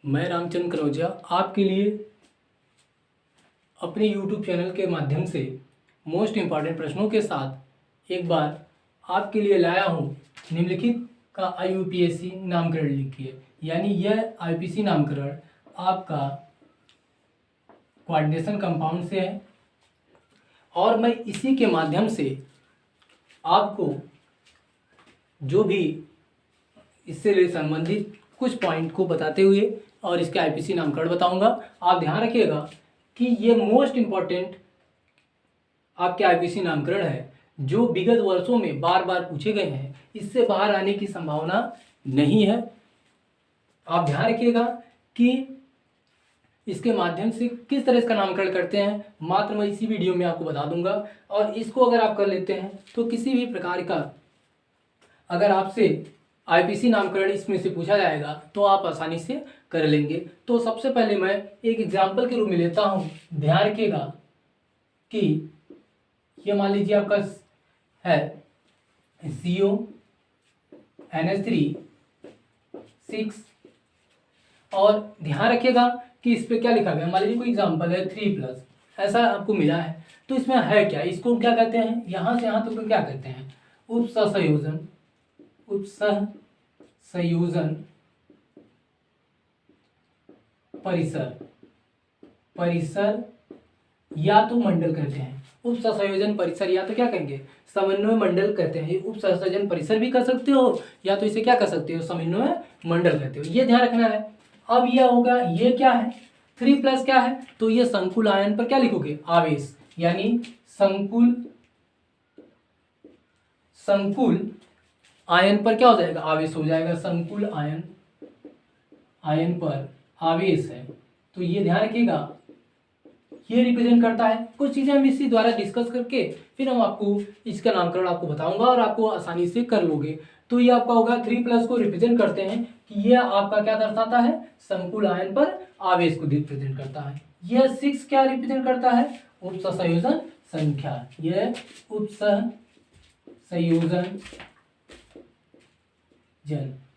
मैं रामचंद्र कनौजिया आपके लिए अपने YouTube चैनल के माध्यम से मोस्ट इम्पॉर्टेंट प्रश्नों के साथ एक बार आपके लिए लाया हूँ निम्नलिखित का IUPAC नामकरण लिखिए। यानी यह IUPAC नामकरण आपका कोऑर्डिनेशन कंपाउंड से है और मैं इसी के माध्यम से आपको जो भी इससे संबंधित कुछ पॉइंट को बताते हुए और इसके IUPAC नामकरण बताऊंगा। आप ध्यान रखिएगा कि ये मोस्ट इम्पॉर्टेंट आपके IUPAC नामकरण है जो विगत वर्षों में बार बार पूछे गए हैं। इससे बाहर आने की संभावना नहीं है। आप ध्यान रखिएगा कि इसके माध्यम से किस तरह इसका नामकरण करते हैं मात्र मैं इसी वीडियो में आपको बता दूंगा। और इसको अगर आप कर लेते हैं तो किसी भी प्रकार का अगर आपसे IUPAC नामकरण इसमें से पूछा जाएगा तो आप आसानी से कर लेंगे। तो सबसे पहले मैं एक एग्जाम्पल के रूप में लेता हूँ। ध्यान रखिएगा कि ये मान लीजिए आपका है CONH3 6 और ध्यान रखिएगा कि इस पर क्या लिखा गया। मान लीजिए कोई एग्जाम्पल है 3+ ऐसा आपको मिला है तो इसमें है क्या, इसको क्या कहते हैं, यहाँ से यहाँ तक क्या कहते हैं, उपसंयोजन परिसर या तो मंडल कहते हैं। उपसंयोजन परिसर या तो क्या कहेंगे, समन्वय मंडल कहते हैं। उपसंयोजन परिसर भी कर सकते हो या तो इसे क्या कर सकते हो, समन्वय मंडल कहते हो। ये ध्यान रखना है। अब यह होगा, ये क्या है 3+ क्या है, तो ये संकुल आयन पर क्या लिखोगे, आवेश। यानी संकुल आयन पर क्या हो जाएगा, आवेश हो जाएगा। संकुल आयन पर आवेश है तो ये ध्यान रखिएगा, ये रिप्रेजेंट करता है। कुछ चीजें हम इसी द्वारा डिस्कस करके फिर हम आपको इसका नामकरण आपको बताऊंगा और आपको आसानी से कर लोगे। तो ये आपका होगा 3+ को रिप्रेजेंट करते हैं कि ये आपका क्या दर्शाता है, संकुल आयन पर आवेश को रिप्रेजेंट करता है। यह 6 क्या रिप्रेजेंट करता है, उपसंयोजन संख्या। यह उपसंयोजन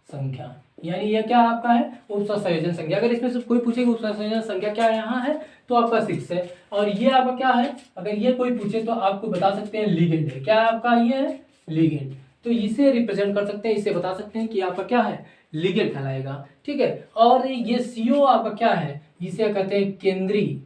संख्या यानी यह क्या आपका है, उपसंयोजन संख्या। अगर इसमें से कोई पूछेगा उपसंयोजन संख्या क्या यहाँ है तो आपका 6 है। और ये आपका क्या है, अगर ये कोई पूछे तो आपको बता सकते हैं लिगेंड है। क्या आपका ये है, लिगेंड। तो इसे रिप्रेजेंट कर सकते हैं, इसे बता सकते हैं कि आपका क्या है, लिगेंड कहलाएगा। ठीक है। और ये CO आपका क्या है, इसे कहते हैं केंद्रीय।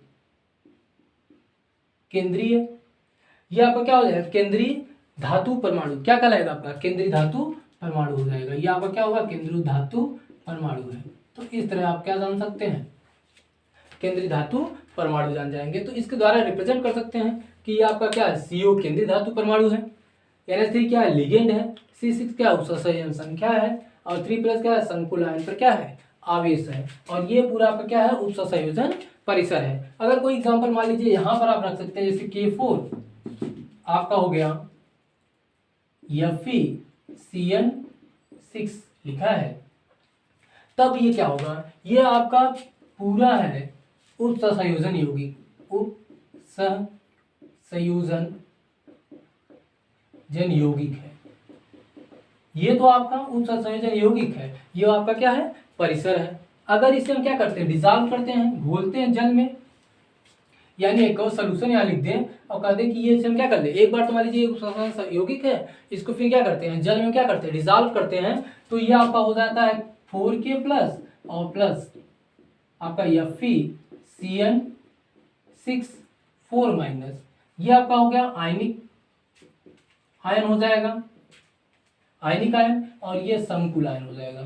ये आपका क्या हो जाएगा, केंद्रीय धातु परमाणु। क्या कहलाएगा आपका, केंद्रीय धातु परमाणु हो जाएगा। ये आपका क्या होगा, केंद्रीय धातु परमाणु है। तो इस तरह आप क्या जान सकते हैं, केंद्रीय धातु परमाणु जान जाएंगे। तो इसके द्वारा रिप्रेजेंट कर सकते हैं कि ये आपका क्या है, CO केंद्रीय धातु परमाणु है, NH3 क्या है, लिगेंड है, C6 क्या उपसंयोजन संख्या है और 3+ क्या है, संकुल आयन पर क्या है, आवेश है। और ये पूरा आपका क्या है, उपसंयोजन परिसर है। अगर कोई एग्जाम्पल मान लीजिए यहाँ पर आप रख सकते हैं, जैसे K4 आपका हो गया FeCN6 लिखा है, तब ये क्या होगा, ये आपका पूरा है उपसंयोजन यौगिक। उपसंयोजन यौगिक है। ये तो आपका उपसंयोजन यौगिक है, ये आपका क्या है, परिसर है। अगर इसे हम क्या करते हैं, डिसॉल्व करते हैं, घोलते हैं जल में, यानी एक और सोल्यूशन यहाँ लिख दें और कह दें कि ये हम क्या कर ले, एक बार तो मान लीजिए उपसंयोजन यौगिक है, इसको फिर क्या करते हैं, जल में क्या करते हैं, डिसॉल्व करते हैं। तो ये आपका हो जाता है 4K+ और प्लस आपका FeCN6 4-। ये आपका हो गया आयनिक आयन हो जाएगा, आयनिक आयन। और ये संकुल आयन हो जाएगा,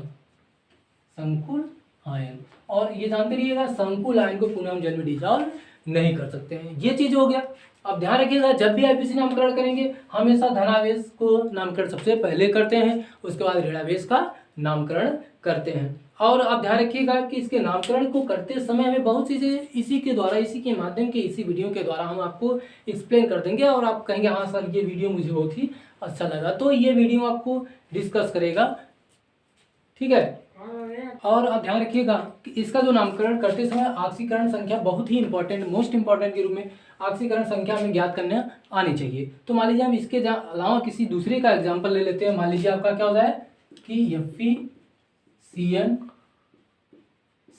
संकुल आयन। और ये जानते रहिएगा, संकुल आयन को पुनः हम जल में डिसॉल्व नहीं कर सकते हैं। ये चीज हो गया। अब ध्यान रखिएगा, जब भी IUPAC नामकरण करेंगे हमेशा धनावेश को नामकरण सबसे पहले करते हैं, उसके बाद ऋणावेश का नामकरण करते हैं। और आप ध्यान रखिएगा कि इसके नामकरण को करते समय हमें बहुत चीज़ें इसी के द्वारा, इसी के माध्यम के, इसी वीडियो के द्वारा हम आपको एक्सप्लेन कर देंगे और आप कहेंगे हाँ सर ये वीडियो मुझे बहुत ही अच्छा लगा। तो ये वीडियो आपको डिस्कस करेगा, ठीक है। और आप ध्यान रखिएगा कि इसका जो नामकरण करते समय ऑक्सीकरण संख्या बहुत ही इंपॉर्टेंट, मोस्ट इंपॉर्टेंट के रूप में ऑक्सीकरण संख्या हमें ज्ञात करने आनी चाहिए। तो मान लीजिए हम इसके अलावा किसी दूसरे का एग्जाम्पल ले लेते हैं। मान लीजिए आपका क्या हो जाए कि FeCN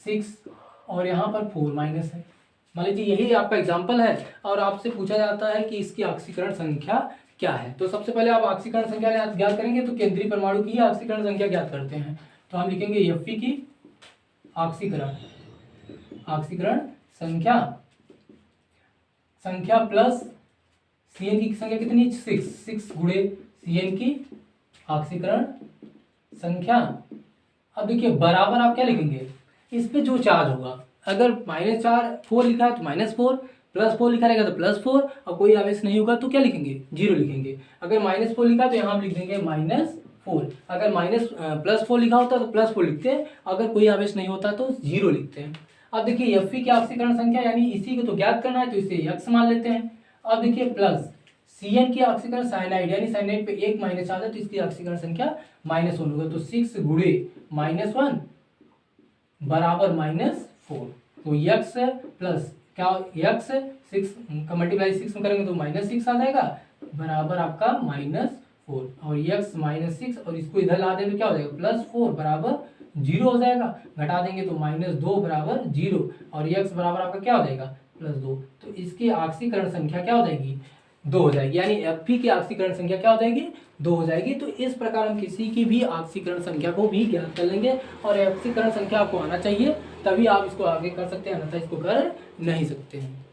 6 और यहाँ पर 4 माइनस है। मान लीजिए यही आपका एग्जाम्पल है और आपसे पूछा जाता है कि इसकी ऑक्सीकरण संख्या क्या है। तो सबसे पहले आप ऑक्सीकरण संख्या ज्ञात करेंगे, तो केंद्रीय परमाणु की ऑक्सीकरण संख्या ज्ञात करते हैं। तो हम लिखेंगे Fe की ऑक्सीकरण संख्या प्लस Cn की संख्या कितनी, 6 गुणे Cn की ऑक्सीकरण संख्या। अब देखिए बराबर आप क्या लिखेंगे, इस पे जो चार्ज होगा, अगर -4 लिखा है तो -4, +4 लिखा रहेगा तो +4, और कोई आवेश नहीं होगा तो क्या लिखेंगे, 0 लिखेंगे। अगर -4 लिखा तो यहाँ हम लिख देंगे -4, अगर +4 लिखा होता तो +4 लिखते हैं, अगर कोई आवेश नहीं होता तो 0 लिखते हैं। अब देखिए Fe की ऑक्सीकरण संख्या यानी इसी को तो ज्ञात करना है, तो इसे x मान लेते हैं। अब देखिए प्लस Cn की ऑक्सीकरण साइनाइड, यानी साइनाइड पे 1 माइनस आता है तो इसकी ऑक्सीकरण संख्या -1 होगा। तो 6 गुणे -1 बराबर -4। तो x प्लस क्या, x 6 का मल्टीप्लाई 6 में करेंगे तो -6 आ जाएगा, बराबर आपका -4, और x -6 और इसको इधर ला देंगे तो क्या हो जाएगा, +4 बराबर 0 हो जाएगा। घटा देंगे तो -2 बराबर 0, और x बराबर आपका क्या हो जाएगा, +2। तो इसकी ऑक्सीकरण संख्या क्या हो जाएगी, 2 हो जाएगी, यानी Fe की ऑक्सीकरण संख्या क्या हो जाएगी, 2 हो जाएगी। तो इस प्रकार हम किसी की भी ऑक्सीकरण संख्या को भी ज्ञात कर लेंगे, और ऑक्सीकरण संख्या आपको आना चाहिए, तभी आप इसको आगे कर सकते हैं, अन्यथा इसको कर नहीं सकते हैं।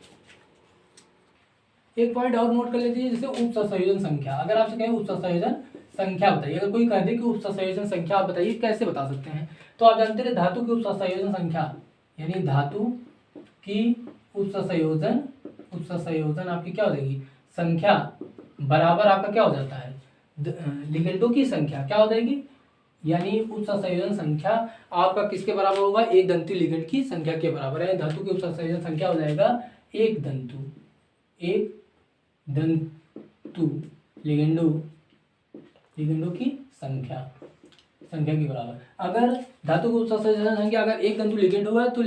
एक पॉइंट और नोट कर लीजिए, जैसे उपसंयोजन संख्या। अगर आपसे कहें उपसंयोजन संख्या बताइए, अगर कोई कह दे कि उपसंयोजन संख्या आप बताइए, कैसे बता सकते हैं, तो आप जानते हैं धातु की उपसंयोजन संख्या, यानी धातु की उपसंयोजन आपकी क्या हो जाएगी, संख्या बराबर आपका क्या हो जाता है, लिगेंडों की संख्या क्या हो जाएगी, यानी उपसंयोजन संख्या आपका किसके बराबर होगा, एक दंती लिगेंड की संख्या के बराबर है। धातु की उपसंयोजन संख्या हो जाएगा एक दंतु लिगेंडों की संख्या के बराबर। अगर धातु की उपसंयोजन संख्या अगर एक दंतु लिगेंड हुआ तो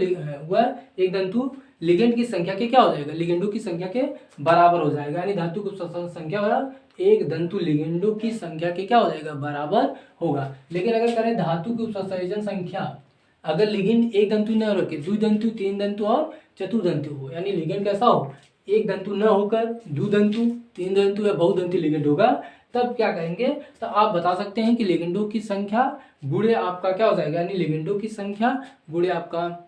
वह एक दंतु लिगेंड की संख्या के क्या हो जाएगा, लिगेंडों की संख्या के बराबर हो जाएगा, यानी धातु की उपसंयोजन संख्या बराबर एक दंतु लिगेंडों की संख्या के क्या हो जाएगा, बराबर होगा। लेकिन अगर करें धातु की उपसंयोजन संख्या, अगर लिगेंड एक दंतु न रखे, द्विदंतु, तीन दंतु और चतुर्दंतु हो, यानी लिगेंड कैसा हो, एक दंतु न होकर द्विदंतु, तीन दंतु या बहुदंती लिगेंड होगा, तब क्या करेंगे, तो आप बता सकते हैं कि लिगेंडों की संख्या गुणे आपका क्या हो जाएगा, यानी लिगेंडों की संख्या गुणे आपका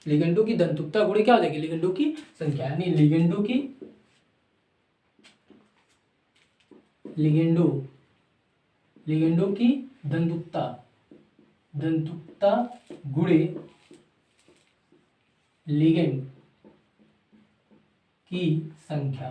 लिगेंडों की दंतुकता गुणे क्या हो जाएगी, लिगेंडों की संख्या, यानी लिगेंडों की दंतुकता गुणे लिगेंड की संख्या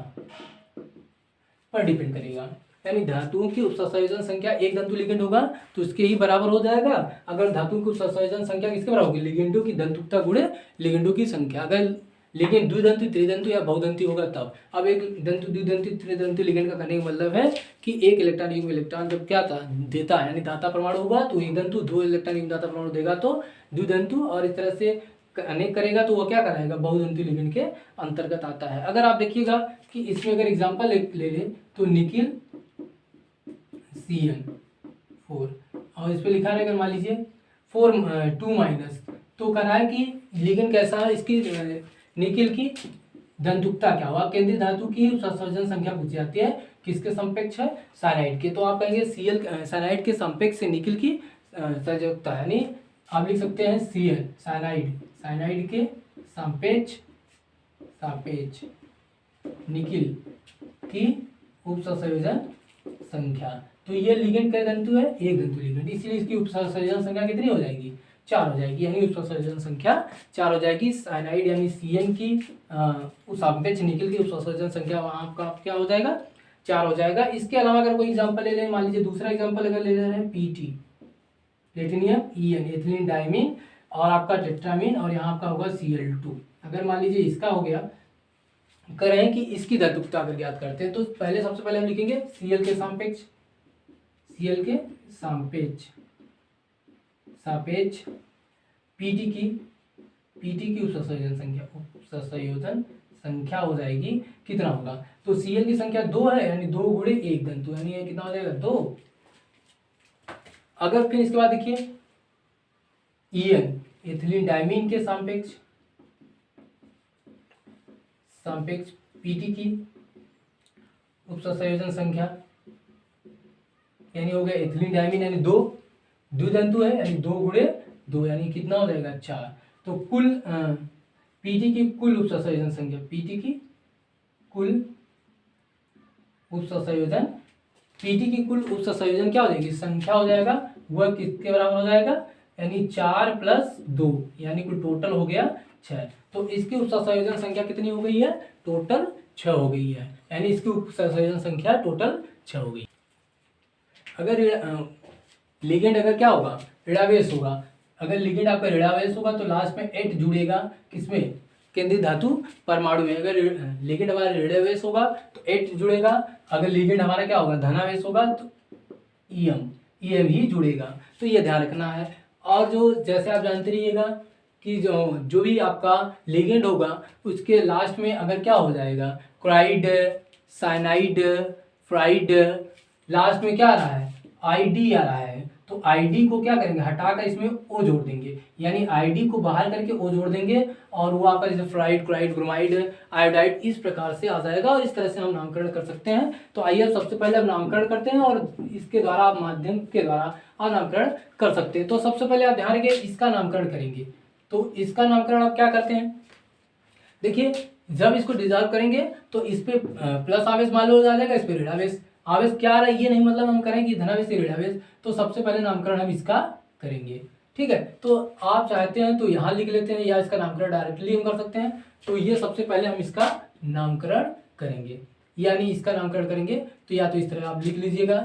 पर डिपेंड करेगा। यानी धातुओं की उपसंयोजन संख्या एक दंतु लिगेंड होगा तो इसके ही बराबर हो जाएगा। अगर धातुओं की उपसंयोजन संख्या किसके बराबर होगी, लिगेंडों की दंतुकता गुणे लिगेंडों की संख्या। अगर लिगेंड द्विदंती, त्रिदंतु या बहुदंती होगा तब। अब एक दंतु, द्विदंती, त्रिदंती लिगेंड का करने का मतलब है कि एक इलेक्ट्रॉन युग्म इलेक्ट्रॉन जब क्या था देता है, यानी दाता परमाणु होगा तो एक दंतु, दो इलेक्ट्रॉन युग्म दाता परमाणु देगा तो द्विदंतु, और इस तरह से अनेक करेगा तो वो क्या कराएगा, बहुदंती लिगेंड के अंतर्गत आता है। अगर आप देखिएगा कि इसमें अगर एग्जाम्पल ले लें तो निकिल CN4, और इस पे लिखा रहेगा मान लीजिए 2 तो कह रहा है कि लिगेंड कैसा है, इसकी निकिल की दंतुकता क्या हुआ, केंद्रीय धातु की उपसंयोजन संख्या पूछी जाती है, किसके समकक्ष है, साइनाइड के। तो आप कहेंगे Cl साइनाइड के समकक्ष से निकिल की संयोजकता, यानी आप लिख सकते हैं Cl साइनाइड के सापेक्ष निकिल की उपसंयोजन संख्या। तो ये लिगेंड का दंतु है, एक दंतु लिगेंड, इसलिए इसकी उपसंयोजन संख्या कितनी हो जाएगी, 4 हो जाएगी, यानी उपसंयोजन संख्या 4 हो जाएगी। साइनाइड यानी Cn की सापेक्ष निकिल की उपसंयोजन संख्या आपका क्या हो जाएगा, 4 हो जाएगा। इसके अलावा अगर कोई एग्जाम्पल ले लें, मान लीजिए दूसरा एग्जाम्पल अगर ले रहे हैं PT, platinum En, ethylene diamine, और आपका टेट्रामीन, और यहाँ आपका होगा Cl2। अगर मान लीजिए इसका हो गया, कह रहे हैं कि इसकी दंतुकता अगर ज्ञात करते हैं तो सबसे पहले हम लिखेंगे Cl के सापेक्ष PT की उपसंयोजन संख्या हो जाएगी, कितना होगा, तो Cl की संख्या 2 है, यानी 2 गुणे एक दंतु, यानी ये कितना हो जाएगा, 2। अगर फिर इसके बाद देखिए एथिलीन डाइमीन के सापेक्ष पीटी की उपसंयोजन संख्या, यानी हो गया एथिलीन डाइमीन यानी दो द्वितंतु है, यानी 2 गुणे 2 यानी कितना हो जाएगा 4। तो कुल पीटी की कुल उपसंयोजन संख्या, पीटी की कुल उपसंयोजन, पीटी की कुल उपसंयोजन क्या हो जाएगी संख्या हो जाएगा, वह किसके बराबर हो जाएगा, यानी 4 + 2 यानी कुल टोटल हो गया 6। तो इसकी उपसंयोजन संख्या कितनी हो गई है, टोटल 6 हो गई है, यानी इसकी उपसंयोजन संख्या टोटल 6 हो गई। अगर लिगेंड अगर क्या होगा, ऋणावेश होगा, अगर लिगेंड आपका ऋणावेश होगा तो लास्ट में एट जुड़ेगा, किसमें, केंद्रीय धातु परमाणु में। अगर लिगेंड हमारा ऋणावेश होगा तो एट जुड़ेगा, अगर लिगेंड हमारा क्या होगा धनावेश होगा तो ईएम ही जुड़ेगा। तो ये ध्यान रखना है। और जो जैसे आप जानते रहिएगा कि जो भी आपका लिगेंड होगा उसके लास्ट में अगर क्या हो जाएगा, क्लोराइड, साइनाइड, फ्राइड, लास्ट में क्या आ रहा है, आईडी आ रहा है, तो आईडी को क्या करेंगे हटाकर इसमें ओ जोड़ देंगे, यानी आईडी को बाहर करके ओ जोड़ देंगे और वो आपका जैसे फ्राइड, क्लोराइड, ब्रोमाइड, आयोडाइड इस प्रकार से आ जाएगा और इस तरह से हम नामकरण कर सकते हैं। तो आइए सबसे पहले हम नामकरण करते हैं और इसके द्वारा आप माध्यम के द्वारा आप नामकरण कर सकते हैं। तो सबसे पहले आप ध्यान रखिए इसका नामकरण करेंगे। तो इसका नामकरण आप क्या करते हैं, देखिए जब इसको डिजॉल्व करेंगे तो इस पे प्लस आवेश मान लो आ जाएगा, इस पे ऋणावेश आवेश क्या आ रहा है ये नहीं मतलब हम करेंगे धनावेश से ऋणावेश। तो सबसे पहले नामकरण हम इसका करेंगे, ठीक है। तो आप चाहते हैं तो यहाँ लिख लेते हैं या इसका नामकरण डायरेक्टली हम कर सकते हैं। तो ये सबसे पहले हम इसका नामकरण करेंगे, यानी इसका नामकरण करेंगे तो या तो इस तरह आप लिख लीजिएगा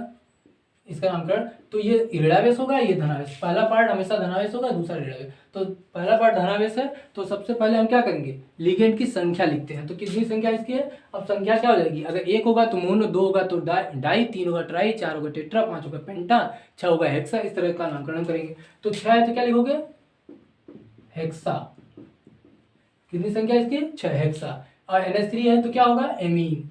इसका नामकरण। तो ये ऋणावेश होगा, ये धनावेश, पहला पार्ट हमेशा धनावेश होगा, दूसरा ऋणावेश। तो पहला पार्ट धनावेश है तो सबसे पहले हम क्या करेंगे लिगेंड की संख्या लिखते हैं। तो कितनी संख्या इसकी है, अब संख्या क्या हो जाएगी, अगर 1 होगा तो मोनो, 2 होगा तो डाई, 3 होगा ट्राई, 4 होगा टेट्रा, 5 होगा पेंटा, 6 होगा हेक्सा, इस तरह का नामकरण करेंगे। तो 6 है तो क्या लिखोगे हेक्सा, कितनी संख्या इसकी 6 हेक्सा। और NH3 है तो क्या होगा एमीन,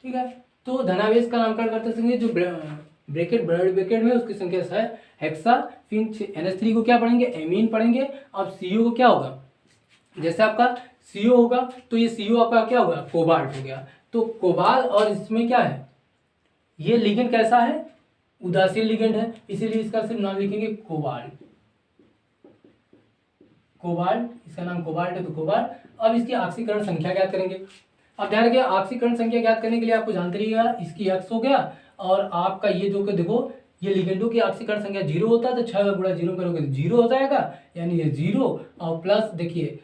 ठीक है। तो धनावेश का नामकरण करते समय जो ब्रैकेट ब्रैकेट में उसकी संख्या है हेक्सा, फिर NH3 को क्या पढ़ेंगे एमीन पढ़ेंगे। अब CO को क्या होगा, जैसे आपका CO होगा तो ये CO आपका क्या होगा कोबाल्ट हो गया। तो कोबाल और इसमें क्या है, ये लिगेंड कैसा है उदासीन लिगेंड है, इसीलिए इसका सिर्फ नाम लिखेंगे कोबाल्ट, कोबाल्ट, इसका नाम कोबाल्ट है तो कोबाल्ट। अब इसकी ऑक्सीकरण संख्या ज्ञात करेंगे। अब ध्यान रखिए ऑक्सीकरण संख्या ज्ञात करने के लिए आपको जानते रहिएगा इसकी x हो गया और आपका ये जो कि देखो ये लिगेंडों की ऑक्सीकरण संख्या 0 होता है तो 6 का गुणा 0 करोगे तो 0 हो जाएगा, यानी ये 0 और प्लस देखिए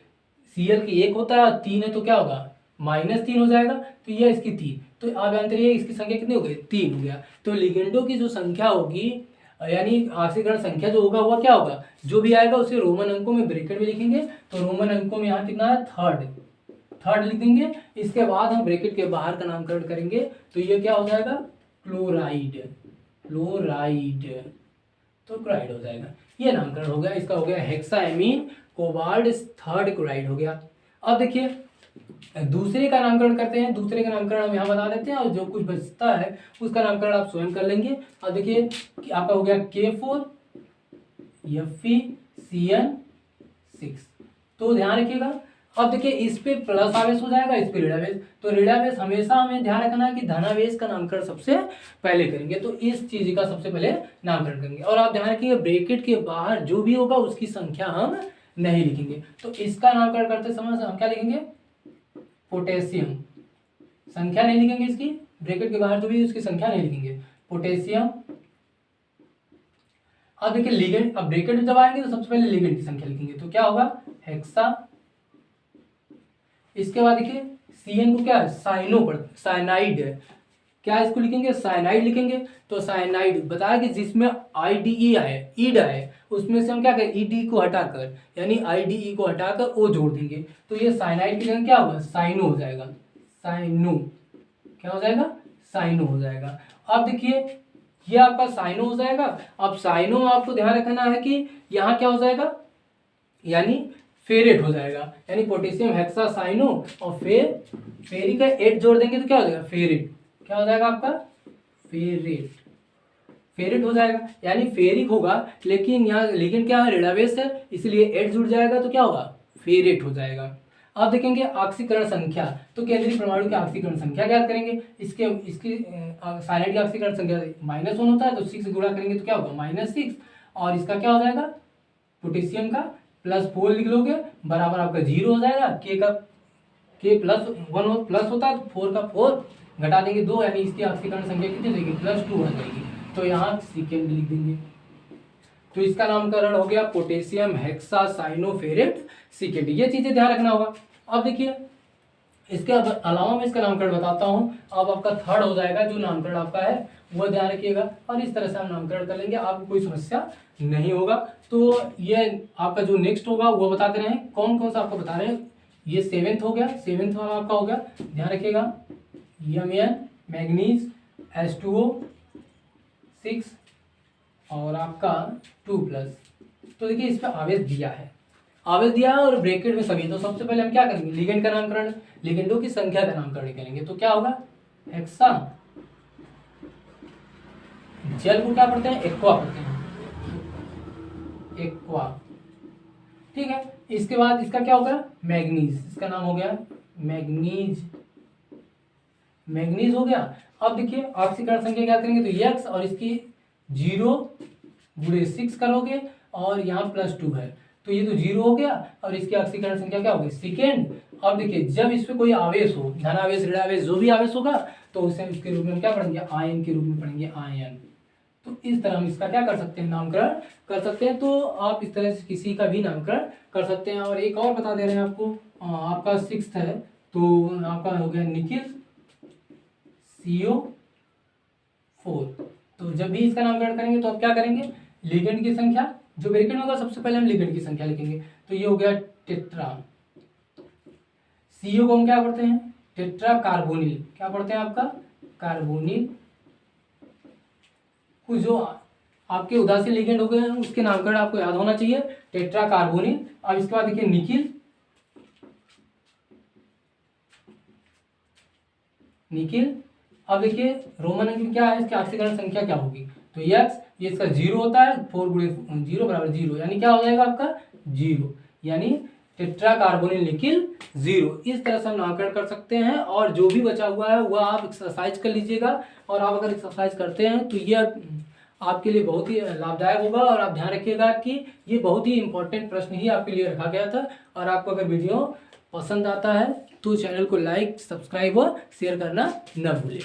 Cl की 1 होता है और 3 है तो क्या होगा -3 हो जाएगा। तो ये इसकी 3, तो आप जानते रहिए इसकी संख्या कितनी हो गई 3 हो गया। तो लिगेंडों की जो संख्या होगी यानी ऑक्सीकरण संख्या जो होगा वह क्या होगा, जो भी आएगा उसे रोमन अंकों में ब्रैकेट में लिखेंगे। तो रोमन अंकों में यहाँ कितना है थर्ड लिख देंगे। इसके बाद हम ब्रैकेट के बाहर का नामकरण करेंगे तो ये क्या हो जाएगा क्लोराइड, तो क्लोराइड हो जाएगा। ये नामकरण हो गया, इसका हो गया हेक्साएमीन कोबाल्ट थर्ड क्लोराइड हो गया। अब देखिए दूसरे का नामकरण करते हैं, दूसरे का नामकरण हम यहाँ बता देते हैं और जो कुछ बचता है उसका नामकरण आप स्वयं कर लेंगे। अब देखिए कि आपका हो गया K4 FeCN6। तो ध्यान रखिएगा। अब देखिए इस पे प्लस आवेश हो जाएगा, इस पे ऋणावेश। तो ऋणावेश हमेशा हमें ध्यान रखना है कि धनावेश का नामकरण सबसे पहले करेंगे, तो इस चीज का सबसे पहले नामकरण करेंगे। और आप ध्यान रखिए ब्रैकेट के बाहर जो भी होगा उसकी संख्या हम नहीं लिखेंगे। तो इसका नामकरण करते समय हम क्या लिखेंगे पोटेशियम, संख्या नहीं लिखेंगे इसकी, ब्रैकेट के बाहर जो भी उसकी संख्या नहीं लिखेंगे पोटेशियम। अब देखिए लिगेंड, अब ब्रैकेट में जब आएंगे तो सबसे पहले लिगेंड की संख्या लिखेंगे तो क्या होगा हेक्सा। इसके बाद देखिए CN को क्या है साइनाइड है, क्या इसको लिखेंगे साइनाइड लिखेंगे। तो साइनाइड बताया कि जिसमें IDE आए ईड आए उसमें से हम क्या करें ED को हटाकर यानी IDE को हटाकर O जोड़ देंगे। तो ये साइनाइड की जगह क्या होगा साइनो हो जाएगा, साइनो क्या हो जाएगा साइनो हो जाएगा। अब देखिए ये आपका साइनो हो जाएगा। अब साइनो में आपको ध्यान रखना है कि यहाँ क्या हो जाएगा यानी फेरेट हो जाएगा, यानी पोटेशियम हेक्सासाइनो और फेरिक का 8 जोड़ देंगे तो क्या हो जाएगा फेरेट, क्या हो जाएगा आपका फेरेट। फेरेट हो जाएगा, यानी फेरिक होगा, लेकिन यहाँ लिगेंड क्या है, ऋणावेश है, इसलिए एट जुड़ जाएगा तो क्या होगा, फेरेट हो जाएगा। अब देखेंगे ऑक्सीकरण संख्या, तो केंद्रीय परमाणु की ऑक्सीकरण संख्या ज्ञात करेंगे। इसकी साइनाइड की ऑक्सीकरण संख्या -1 होता है, तो 6 गुणा करेंगे तो क्या होगा, -6, और इसका क्या हो जाएगा, पोटेशियम का +4 लिख लोगे, बराबर आपका 0 हो जाएगा। के +1 प्लस होता है तो 4 का 4 घटा देंगे 2, यानी इसकी ऑक्सीकरण संख्या कितनी देगी, +2 आ जाएगी, तो यहाँ सेकेंड लिख देंगे। तो इसका नामकरण हो गया पोटेशियम हेक्सासाइनोफेरेट सिकेट। ये चीजें ध्यान रखना होगा। अब देखिए इसके अलावा मैं इसका नामकरण बताता हूँ। अब आपका थर्ड हो जाएगा, जो नामकरण आपका है वो ध्यान रखिएगा, और इस तरह से हम नामकरण कर लेंगे, आपको कोई समस्या नहीं होगा। तो ये आपका जो नेक्स्ट होगा वो बता दे रहे हैं, कौन कौन सा आपको बता रहे हैं। ये 7th हो गया, 7th वाला आपका हो गया, ध्यान रखिएगा, Mn मैग्नीज H2O 6 और आपका 2+। तो देखिए इस पर आवेश दिया है, और ब्रैकेट में सभी। तो सबसे पहले हम क्या करेंगे, लिगेंड का नामकरण, लिगेंडों की संख्या का नामकरण करेंगे। तो क्या होगा, हेक्सा, जल को क्या पढ़ते हैं, एक्वा पढ़ते हैं, एक्वा, ठीक है। इसके बाद इसका क्या होगा, मैग्नीज, इसका नाम हो गया मैग्नीज, मैग्नीज हो गया। अब देखिए ऑक्सीकरण संख्या क्या करेंगे, तो x, और इसकी 0 गुणे 6 करोगे, और यहाँ +2 है, तो ये तो 0 हो गया, और इसकी ऑक्सीकरण संख्या क्या होगी, सेकेंड। अब देखिए जब इस पे कोई आवेश हो, धनावेश, ऋणावेश, जो भी आवेश होगा, तो उसे उसके रूप में हम क्या पढ़ेंगे, आयन के रूप में पढ़ेंगे, आयन। तो इस तरह हम इसका क्या कर सकते हैं, नामकरण कर सकते हैं। तो आप इस तरह से किसी का भी नामकरण कर सकते हैं। और एक और बता दे रहे हैं आपको, आपका 6th है, तो आपका हो गया निकिल CO4। तो जब भी इसका नामकरण करेंगे तो आप क्या करेंगे, लिगेंड की संख्या, जो ब्रैकेट में होगा सबसे पहले हम लिगेंड की संख्या लिखेंगे। तो ये हो गया टेट्रा, CO को हम क्या पढ़ते हैं, टेट्रा कार्बोनिल, क्या पढ़ते हैं आपका, कार्बोनिल। कुछ जो आपके उदासीन लिगेंड हो गए हैं उसके नामकरण आपको याद होना चाहिए, टेट्रा कार्बोनिल। अब इसके बाद देखिए निकिल, निकिल। अब देखिए रोमन अंक क्या है, इसकी ऑक्सीकरण संख्या क्या होगी, तो x, ये इसका 0 होता है, 4 गुणे 0 बराबर 0, यानी क्या हो जाएगा आपका 0, यानी टेट्रा कार्बोनिल निकिल 0। इस तरह से हम नामकरण कर सकते हैं। और जो भी बचा हुआ है वह आप एक्सरसाइज कर लीजिएगा, और आप अगर एक्सरसाइज करते हैं तो ये आपके लिए बहुत ही लाभदायक होगा। और आप ध्यान रखिएगा कि ये बहुत ही इंपॉर्टेंट प्रश्न ही आपके लिए रखा गया था। और आपको अगर वीडियो पसंद आता है तो चैनल को लाइक, सब्सक्राइब और शेयर करना न भूलें।